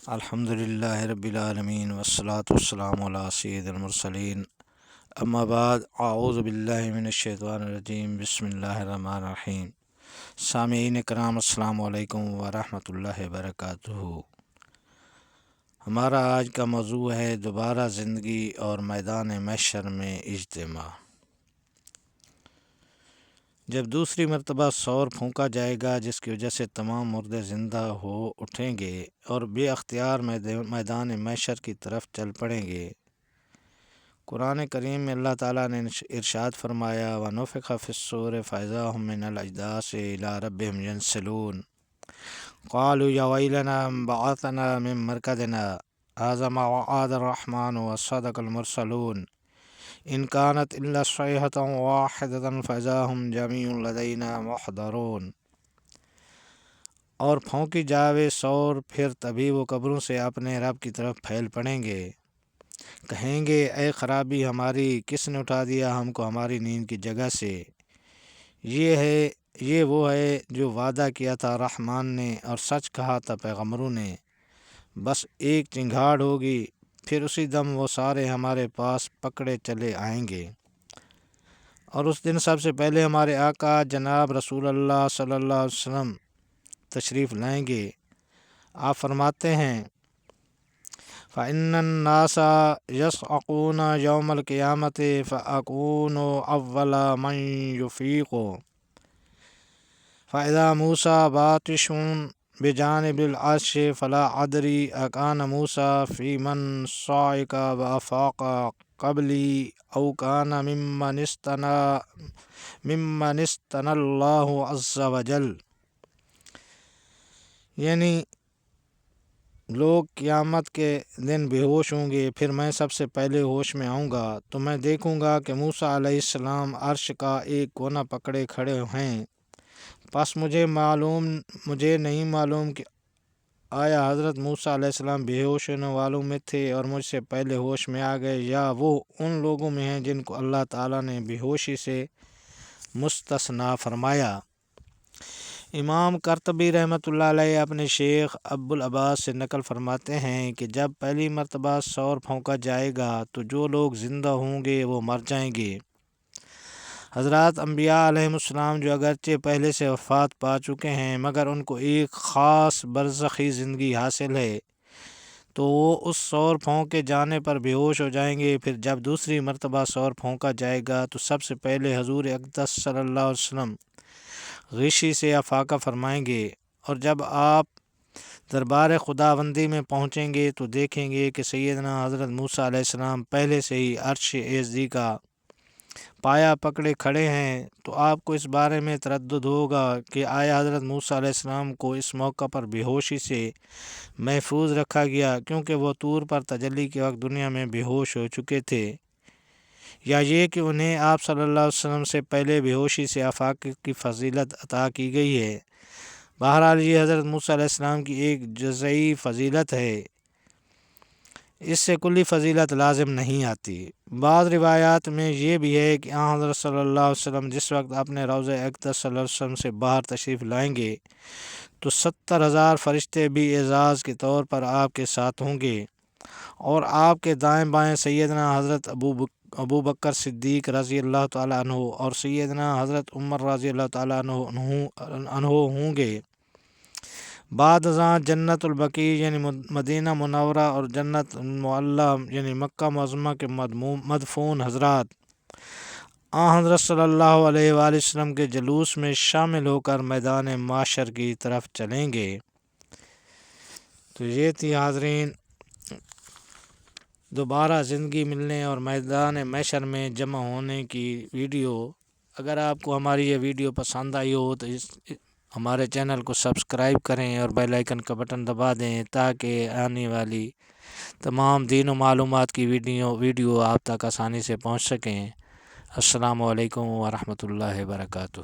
الحمد للہ رب العالمین والصلاة والسلام علی سید المرسلین اما بعد اعوذ باللہ من الشیطان الرجیم بسم اللہ الرحمن الرحیم۔ سامعین کرام السلام علیکم ورحمۃ اللہ وبرکاتہ۔ ہمارا آج کا موضوع ہے دوبارہ زندگی اور میدان محشر میں اجتماع۔ جب دوسری مرتبہ سور پھونکا جائے گا جس کی وجہ سے تمام مردے زندہ ہو اٹھیں گے اور بے اختیار میدان محشر کی طرف چل پڑیں گے۔ قرآن کریم میں اللہ تعالیٰ نے ارشاد فرمایا وَنُفِخَ فِي الصُّورِ فَإِذَا هُم مِّنَ الْأَجْدَاثِ إِلَىٰ رَبِّهِمْ يَنسِلُونَ قَالُوا يَا وَيْلَنَا مَنْ بَعَثَنَا مِن مَّرْقَدِنَا هَٰذَا مَا وَعَدَ الرَّحْمَٰنُ وَصَدَقَ الْمُرْسَلُونَ إِن كَانَتْ إِلَّا صَيْحَةً وَاحِدَةً فَإِذَا هُمْ جَمِيعٌ لَدَيْنَا مُحْضَرُونَ۔ اور پھونکی جاوے سور، پھر تبھی وہ قبروں سے اپنے رب کی طرف پھیل پڑیں گے، کہیں گے اے خرابی ہماری، کس نے اٹھا دیا ہم کو ہماری نیند کی جگہ سے؟ یہ وہ ہے جو وعدہ کیا تھا رحمان نے اور سچ کہا تھا پیغمبروں نے۔ بس ایک چنگھاڑ ہوگی، پھر اسی دم وہ سارے ہمارے پاس پکڑے چلے آئیں گے، اور اس دن سب سے پہلے ہمارے آقا جناب رسول اللہ صلی اللہ علیہ وسلم تشریف لائیں گے۔ آپ فرماتے ہیں فَإِنَّ النَّاسَ يَصْعَقُونَ يَوْمَ الْقِيَامَةِ فَأَكُونُ أَوَّلَ مَنْ يُفِيقُ فَإِذَا مُوسَىٰ بَاطِشٌ بجانب العرش فلا أدري أكان موسى في من صعق وأفاق قبلي أو كان ممن استنى الله عز وجل۔ یعنی لوگ قیامت کے دن بے ہوش ہوں گے، پھر میں سب سے پہلے ہوش میں آؤں گا تو میں دیکھوں گا کہ موسیٰ علیہ السلام عرش کا ایک کونا پکڑے کھڑے ہیں۔ پس مجھے نہیں معلوم کہ آیا حضرت موسیٰ علیہ السلام بے ہوش ہونے والوں میں تھے اور مجھ سے پہلے ہوش میں آ گئے، یا وہ ان لوگوں میں ہیں جن کو اللہ تعالیٰ نے بے ہوشی سے مستثنیٰ فرمایا۔ امام قرطبی رحمۃ اللہ علیہ اپنے شیخ ابو العباس سے نقل فرماتے ہیں کہ جب پہلی مرتبہ سور پھونکا جائے گا تو جو لوگ زندہ ہوں گے وہ مر جائیں گے۔ حضرات انبیاء علیہم السلام جو اگرچہ پہلے سے وفات پا چکے ہیں مگر ان کو ایک خاص برزخی زندگی حاصل ہے، تو وہ اس سور پھونکے جانے پر بے ہوش ہو جائیں گے۔ پھر جب دوسری مرتبہ سور پھونکا جائے گا تو سب سے پہلے حضور اقدس صلی اللہ علیہ وسلم غشی سے افاقہ فرمائیں گے، اور جب آپ دربار خداوندی میں پہنچیں گے تو دیکھیں گے کہ سیدنا حضرت موسیٰ علیہ السلام پہلے سے ہی عرش اعزی کا پایا پکڑے کھڑے ہیں، تو آپ کو اس بارے میں تردد ہوگا کہ آیا حضرت موسیٰ علیہ السلام کو اس موقع پر بے ہوشی سے محفوظ رکھا گیا کیونکہ وہ طور پر تجلی کے وقت دنیا میں بے ہوش ہو چکے تھے، یا یہ کہ انہیں آپ صلی اللہ علیہ وسلم سے پہلے بے ہوشی سے افاقے کی فضیلت عطا کی گئی ہے۔ بہرحال یہ حضرت موسیٰ علیہ السلام کی ایک جزئی فضیلت ہے، اس سے کلی فضیلت لازم نہیں آتی۔ بعض روایات میں یہ بھی ہے کہ حضرت صلی اللہ علیہ وسلم جس وقت اپنے روضہ اقدس صلی اللہ علیہ وسلم سے باہر تشریف لائیں گے تو 70,000 فرشتے بھی اعزاز کے طور پر آپ کے ساتھ ہوں گے، اور آپ کے دائیں بائیں سیدنا حضرت ابو بکر صدیق رضی اللہ تعالیٰ عنہ اور سیدنا حضرت عمر رضی اللہ تعالیٰ عنہ ہوں گے۔ بعد ازاں جنت البقیع یعنی مدینہ منورہ اور جنت المعلیٰ یعنی مکہ معظمہ کے مدفون حضرات حضرت صلی اللہ علیہ وآلہ وسلم کے جلوس میں شامل ہو کر میدان محشر کی طرف چلیں گے۔ تو یہ تھی حاضرین دوبارہ زندگی ملنے اور میدان محشر میں جمع ہونے کی ویڈیو۔ اگر آپ کو ہماری یہ ویڈیو پسند آئی ہو تو ہمارے چینل کو سبسکرائب کریں اور بیل آئیکن کا بٹن دبا دیں تاکہ آنے والی تمام دین و معلومات کی ویڈیو آپ تک آسانی سے پہنچ سکیں۔ السلام علیکم ورحمۃ اللہ وبرکاتہ۔